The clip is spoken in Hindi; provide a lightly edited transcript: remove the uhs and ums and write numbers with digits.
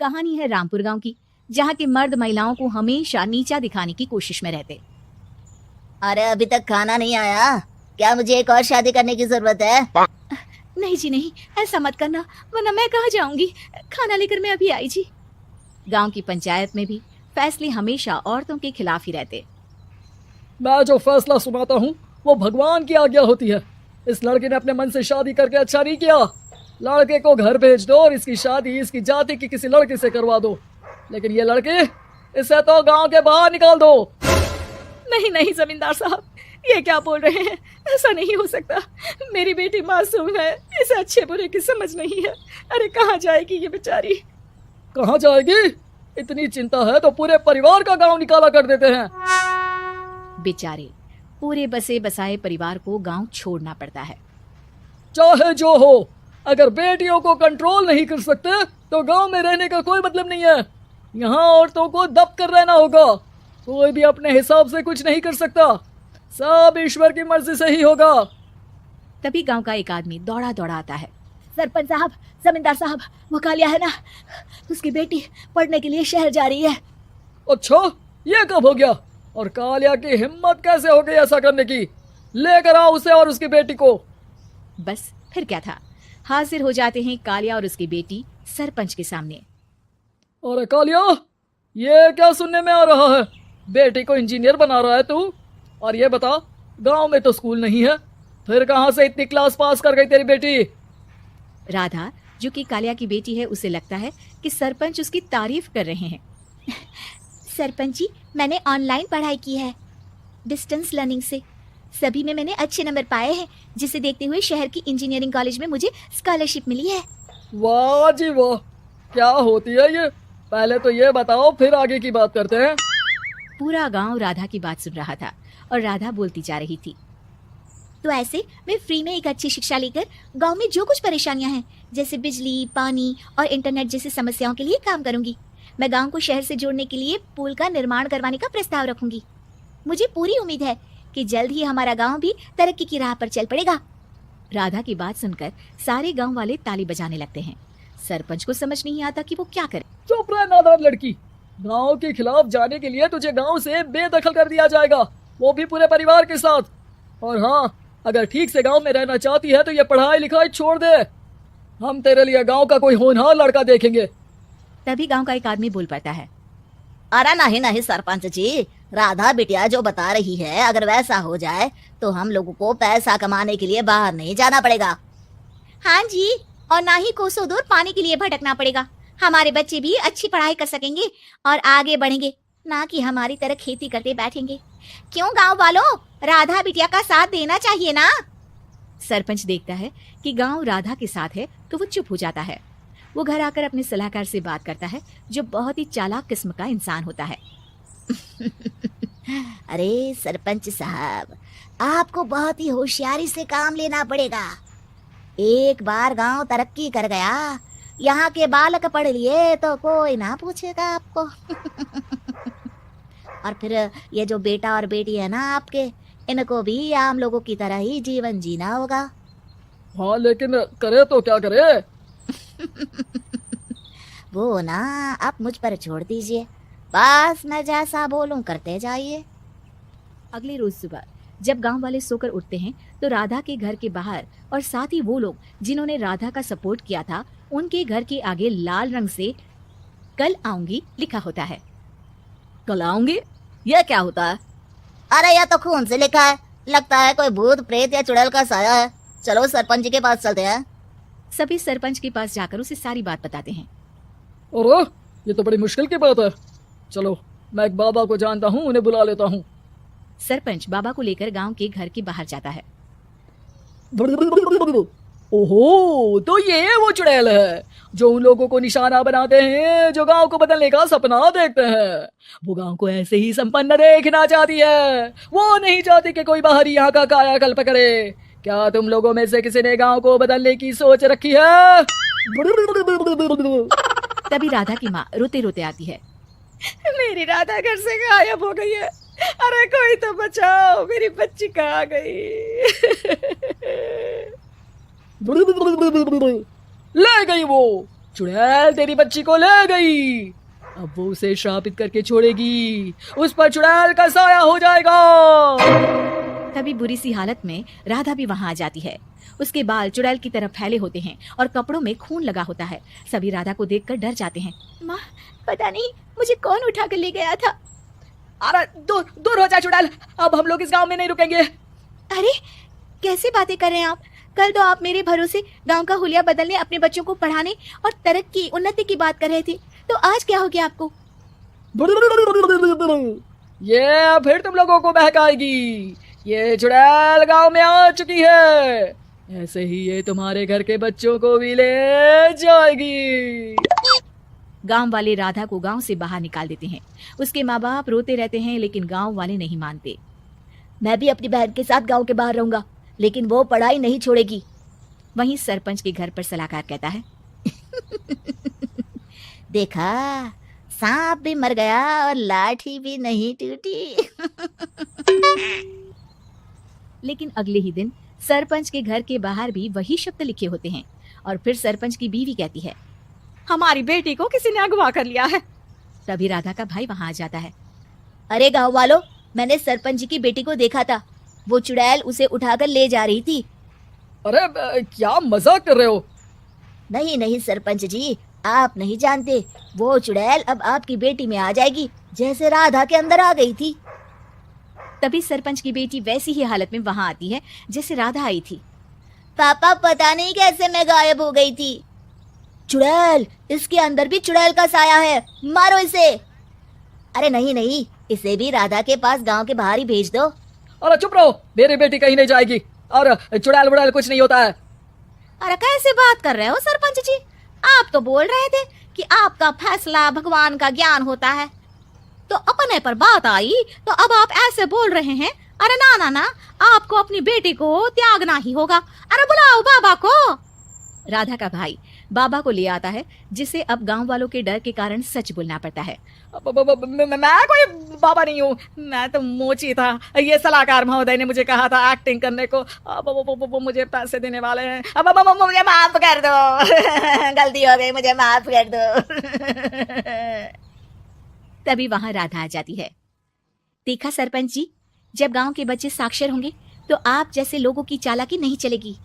कहानी है रामपुर गांव की, जहां के मर्द महिलाओं को हमेशा नीचा दिखाने की कोशिश में रहते। अरे अभी तक खाना नहीं आया, क्या मुझे एक और शादी करने की जरूरत है? नहीं जी नहीं, ऐसा मत करना, वरना मैं कहाँ जाऊंगी। खाना लेकर मैं अभी आई जी। गांव की पंचायत में भी फैसले हमेशा औरतों के खिलाफ ही रहते। मैं जो फैसला सुनाता हूँ वो भगवान की आज्ञा होती है। इस लड़के ने अपने मन से शादी करके अच्छा नहीं किया। लड़के को घर भेज दो और इसकी शादी इसकी जाति की किसी लड़के से करवा दो, लेकिन ये लड़के, इसे तो गांव के बाहर निकाल दो। नहीं नहीं जमींदार साहब, ये क्या बोल रहे हैं? ऐसा नहीं हो सकता। मेरी बेटी मासूम है, इसे अच्छे बुरे की समझ नहीं है। अरे कहाँ जाएगी ये बेचारी? कहाँ जाएगी? इतनी चिंता है तो पूरे परिवार का गांव निकाला कर देते हैं। बेचारे पूरे बसे बसाए परिवार को गांव छोड़ना पड़ता है। चाहे जो हो, अगर बेटियों को कंट्रोल नहीं कर सकते तो गांव में रहने का कोई मतलब नहीं है। यहाँ औरतों को दब कर रहना होगा। कोई भी अपने हिसाब से कुछ नहीं कर सकता, सब ईश्वर की मर्जी से ही होगा। तभी गांव का एक आदमी दौड़ा दौड़ा आता है। सरपंच साहब, जमींदार साहब, वो कालिया है ना, उसकी बेटी पढ़ने के लिए शहर जा रही है। अच्छा, ये कब हो गया? और कालिया की हिम्मत कैसे हो गई ऐसा करने की? लेकर आओ उसे और उसकी बेटी को। बस फिर क्या था, हाजिर हो जाते हैं कालिया और उसकी बेटी सरपंच के सामने। अरे कालिया, ये क्या सुनने में आ रहा है? बेटी को इंजीनियर बना रहा है तू? और ये बता, गांव में तो स्कूल नहीं है, फिर कहां से इतनी क्लास पास कर गई तेरी बेटी? राधा, जो कि कालिया की बेटी है, उसे लगता है कि सरपंच उसकी तारीफ कर रहे हैं। सरपंच जी, मैंने ऑनलाइन पढ़ाई की है, डिस्टेंस लर्निंग से। सभी में मैंने अच्छे नंबर पाए हैं, जिसे देखते हुए शहर की इंजीनियरिंग कॉलेज में मुझे स्कॉलरशिप मिली है। वाह जी वाह, क्या होती है ये? पहले तो ये बताओ, फिर आगे की बात करते हैं। पूरा गांव राधा की बात सुन रहा था और राधा बोलती जा रही थी। तो ऐसे मैं फ्री में एक अच्छी शिक्षा लेकर गांव में जो कुछ परेशानियां हैं, जैसे बिजली, पानी और इंटरनेट जैसी समस्याओं के लिए काम करूंगी। मैं गांव को शहर से जोड़ने के लिए पुल का निर्माण करवाने का प्रस्ताव रखूंगी। मुझे पूरी उम्मीद है कि जल्द ही हमारा गांव भी तरक्की की राह पर चल पड़ेगा। राधा की बात सुनकर सारे गांव वाले ताली बजाने लगते हैं। सरपंच को समझ नहीं आता कि वो क्या करे। चुप रह नादान लड़की, गांव के खिलाफ जाने के लिए तुझे गांव से बेदखल कर दिया जाएगा, वो भी पूरे परिवार के साथ। और हाँ, अगर ठीक से गांव में रहना चाहती है तो ये पढ़ाई लिखाई छोड़ दे। हम तेरे लिए गांव का कोई होनहार लड़का देखेंगे। तभी गांव का एक आदमी बोल पड़ता है। अरे नहीं नहीं सरपंच जी, राधा बिटिया जो बता रही है, अगर वैसा हो जाए तो हम लोगों को पैसा कमाने के लिए बाहर नहीं जाना पड़ेगा। हाँ जी, और ना ही कोसों दूर पानी के लिए भटकना पड़ेगा। हमारे बच्चे भी अच्छी पढ़ाई कर सकेंगे और आगे बढ़ेंगे, ना कि हमारी तरह खेती करते बैठेंगे। क्यों गांव वालों, राधा बिटिया का साथ देना चाहिए ना। सरपंच देखता है कि गांव राधा के साथ है तो वो चुप हो जाता है। वो घर आकर अपने सलाहकार से बात करता है, जो बहुत ही चालाक किस्म का इंसान होता है। अरे सरपंच साहब, आपको बहुत ही होशियारी से काम लेना पड़ेगा। एक बार गांव तरक्की कर गया, यहाँ के बालक पढ़ लिए तो कोई ना पूछेगा आपको। और फिर ये जो बेटा और बेटी है ना आपके, इनको भी आम लोगों की तरह ही जीवन जीना होगा। हाँ, लेकिन करे तो क्या करे? वो ना आप मुझ पर छोड़ दीजिए, बस मैं जैसा बोलूं करते जाइए। अगले रोज सुबह जब गांव वाले सोकर उठते हैं तो राधा के घर के बाहर और साथ ही वो लोग जिन्होंने राधा का सपोर्ट किया था, उनके घर के आगे लाल रंग से कल आऊंगी लिखा होता है। कल आऊंगी, यह क्या होता है? अरे यह तो खून से लिखा है, लगता है कोई भूत प्रेत या चुड़ैल का साया है। चलो सरपंच जी के पास चलते हैं। सभी सरपंच के पास जाकर उसे सारी बात बताते हैं। अरे ये तो बड़ी मुश्किल की बात है। चलो, मैं एक बाबा को जानता हूँ, उन्हें बुला लेता हूँ। सरपंच बाबा को लेकर गांव के घर के बाहर जाता है। ओहो, तो ये वो चुड़ैल है जो उन लोगों को निशाना बनाते हैं जो गांव को बदलने का सपना देखते हैं। वो गांव को ऐसे ही संपन्न देखना चाहती है, वो नहीं चाहती कि कोई बाहरी यहाँ का कायाकल्प करे। क्या तुम लोगों में से किसी ने गांव को बदलने की सोच रखी है? तभी राधा की माँ रोते रोते आती है। मेरी राधा घर से गायब हो गई है, अरे कोई तो बचाओ, मेरी बच्ची कहाँ गई? ले गई वो, चुड़ैल तेरी बच्ची को ले गई। अब वो उसे श्रापित करके छोड़ेगी, उस पर चुड़ैल का साया हो जाएगा। तभी बुरी सी हालत में राधा भी वहां आ जाती है। उसके बाल चुड़ैल की तरह फैले होते हैं और कपड़ों में खून लगा होता है। सभी राधा को देखकर डर जाते हैं। माँ, पता नहीं मुझे कौन उठा कर ले गया था। अरे दूर दूर हो जा चुड़ैल, अब हम लोग इस गांव में नहीं रुकेंगे। अरे कैसे बातें कर रहे हैं आप? कल तो आप मेरे भरोसे गांव का हुलिया बदलने, अपने बच्चों को पढ़ाने और तरक्की उन्नति की बात कर रहे थे, तो आज क्या हो गया आपको? ये फिर तुम लोगों को बहकाएगी। ये चुड़ैल गांव में आ चुकी है, ऐसे ही ये तुम्हारे घर के बच्चों को भी ले जाएगी। गांव वाले राधा को गांव से बाहर निकाल देते हैं। उसके माँ बाप रोते रहते हैं, लेकिन गांव वाले नहीं मानते। मैं भी अपनी बहन के साथ गांव के बाहर रहूंगा, लेकिन वो पढ़ाई नहीं छोड़ेगी। वहीं सरपंच के घर पर सलाहकार कहता है, देखा, सांप भी मर गया और लाठी भी नहीं टूटी। लेकिन अगले ही दिन सरपंच के घर के बाहर भी वही शब्द लिखे होते हैं। और फिर सरपंच की बीवी कहती है, हमारी बेटी को किसी ने अगवा कर लिया है। तभी राधा का भाई वहां आ जाता है। अरे गांव वालों, मैंने सरपंच जी की बेटी को देखा था, वो चुड़ैल उसे उठाकर ले जा रही थी। अरे क्या मजाक कर रहे हो? नहीं नहीं सरपंच जी, आप नहीं जानते, वो चुड़ैल अब आपकी बेटी में आ जाएगी, जैसे राधा के अंदर आ गई थी। तभी सरपंच की बेटी वैसी ही हालत में वहां आती है जैसे राधा आई थी। पापा, पता नहीं कैसे मैं गायब हो गई थी। चुड़ैल, इसके अंदर भी चुड़ैल का साया है, मारो इसे। अरे नहीं नहीं, इसे भी राधा के पास गांव के बाहर ही भेज दो। अरे चुप रहो, मेरी बेटी कहीं नहीं जाएगी, और चुड़ैल वुड़ैल कुछ नहीं होता है। अरे कैसे बात कर रहे हो सरपंच जी? आप तो बोल रहे थे कि आपका फैसला भगवान का ज्ञान होता है, तो अपने पर बात आई तो अब आप ऐसे बोल रहे हैं। अरे ना ना ना, आपको अपनी बेटी को त्यागना ही होगा। अरे बुलाओ बाबा को। राधा का भाई बाबा को ले आता है, जिसे अब गांव वालों के डर के कारण सच बोलना पड़ता है। मैं कोई बाबा नहीं हूँ, मैं तो मोची था। ये सलाहकार महोदय ने मुझे कहा था एक्टिंग करने को। अब वो मुझे पैसे देने वाले हैं। अब मुझे माफ कर दो। गलती हो गई, मुझे माफ कर दो। तभी वहां राधा आ जाती है। देखा सरपंच जी, जब गांव के बच्चे साक्षर होंगे तो आप जैसे लोगों की चालाकी नहीं चलेगी।